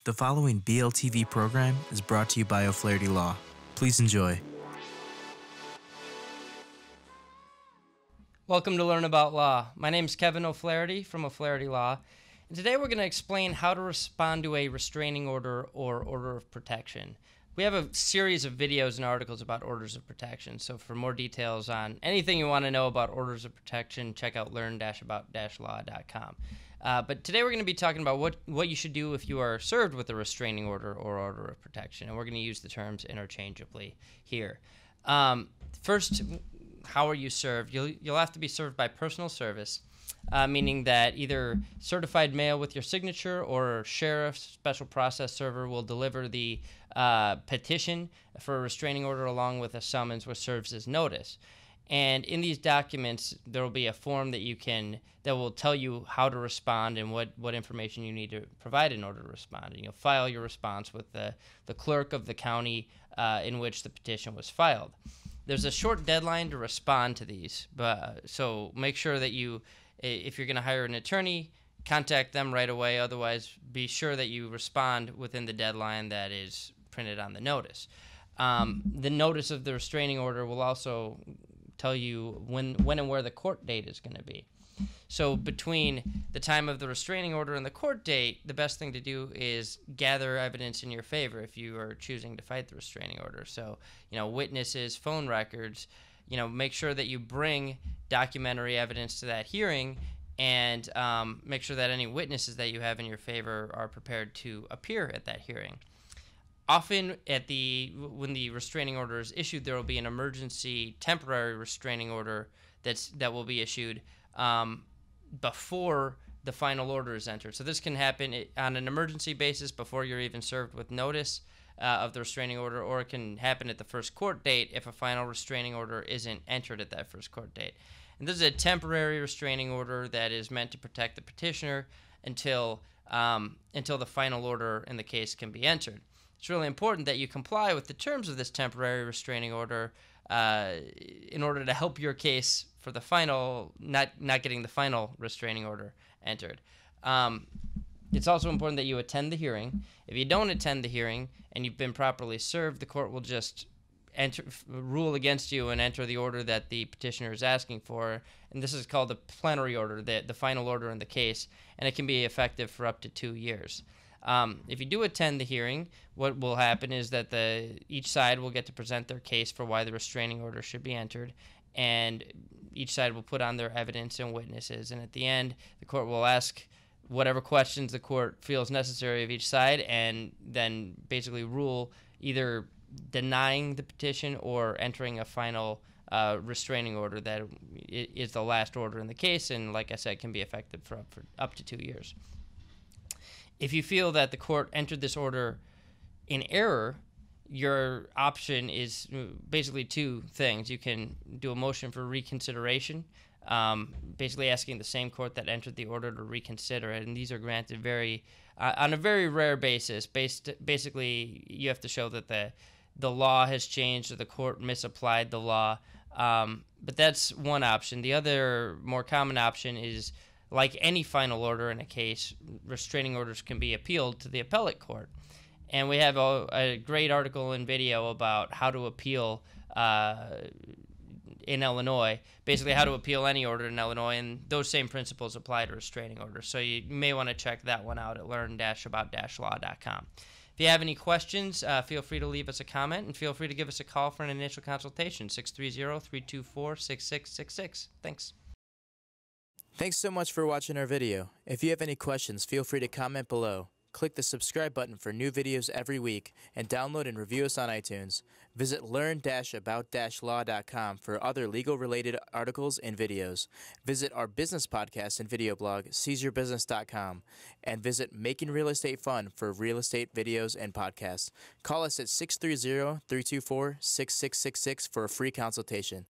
The following BLTV program is brought to you by O'Flaherty Law. Please enjoy. Welcome to Learn About Law. My name is Kevin O'Flaherty from O'Flaherty Law, and today we're going to explain how to respond to a restraining order or order of protection. We have a series of videos and articles about orders of protection, so for more details on anything you want to know about orders of protection, check out learn-about-law.com. But today we're going to be talking about what you should do if you are served with a restraining order or order of protection, and we're going to use the terms interchangeably here. First, how are you served? You'll have to be served by personal service, meaning that either certified mail with your signature or sheriff's special process server will deliver the petition for a restraining order along with a summons which serves as notice. And in these documents, there will be a form that will tell you how to respond and what information you need to provide in order to respond. And you'll file your response with the clerk of the county in which the petition was filed. There's a short deadline to respond to these, so make sure that if you're going to hire an attorney, contact them right away. Otherwise, be sure that you respond within the deadline that is printed on the notice. The notice of the restraining order will also tell you when and where the court date is going to be. So between the time of the restraining order and the court date, the best thing to do is gather evidence in your favor if you are choosing to fight the restraining order. So, witnesses, phone records, make sure that you bring documentary evidence to that hearing, and make sure that any witnesses that you have in your favor are prepared to appear at that hearing. Often when the restraining order is issued, there will be an emergency temporary restraining order that will be issued before the final order is entered. So this can happen on an emergency basis before you're even served with notice of the restraining order, or it can happen at the first court date if a final restraining order isn't entered at that first court date. And this is a temporary restraining order that is meant to protect the petitioner until the final order in the case can be entered. It's really important that you comply with the terms of this temporary restraining order in order to help your case for the final, not getting the final restraining order entered. It's also important that you attend the hearing. If you don't attend the hearing and you've been properly served, the court will just rule against you and enter the order that the petitioner is asking for. And this is called the plenary order, the final order in the case, and it can be effective for up to 2 years. If you do attend the hearing, what will happen is that each side will get to present their case for why the restraining order should be entered, and each side will put on their evidence and witnesses. And at the end, the court will ask whatever questions the court feels necessary of each side, and then basically rule either denying the petition or entering a final restraining order that is the last order in the case, and like I said, can be effective for up to 2 years. If you feel that the court entered this order in error, your option is basically two things. You can do a motion for reconsideration, basically asking the same court that entered the order to reconsider it, and these are granted on a very rare basis. Basically, you have to show that the law has changed or the court misapplied the law, but that's one option. The other more common option is, like any final order in a case, restraining orders can be appealed to the appellate court. And we have a great article and video about how to appeal in Illinois, basically how to appeal any order in Illinois, and those same principles apply to restraining orders. So you may want to check that one out at learn-about-law.com. If you have any questions, feel free to leave us a comment, and feel free to give us a call for an initial consultation, 630-324-6666. Thanks. Thanks so much for watching our video. If you have any questions, feel free to comment below. Click the subscribe button for new videos every week, and download and review us on iTunes. Visit learn-about-law.com for other legal-related articles and videos. Visit our business podcast and video blog, seizeyourbusiness.com, and visit Making Real Estate Fun for real estate videos and podcasts. Call us at 630-324-6666 for a free consultation.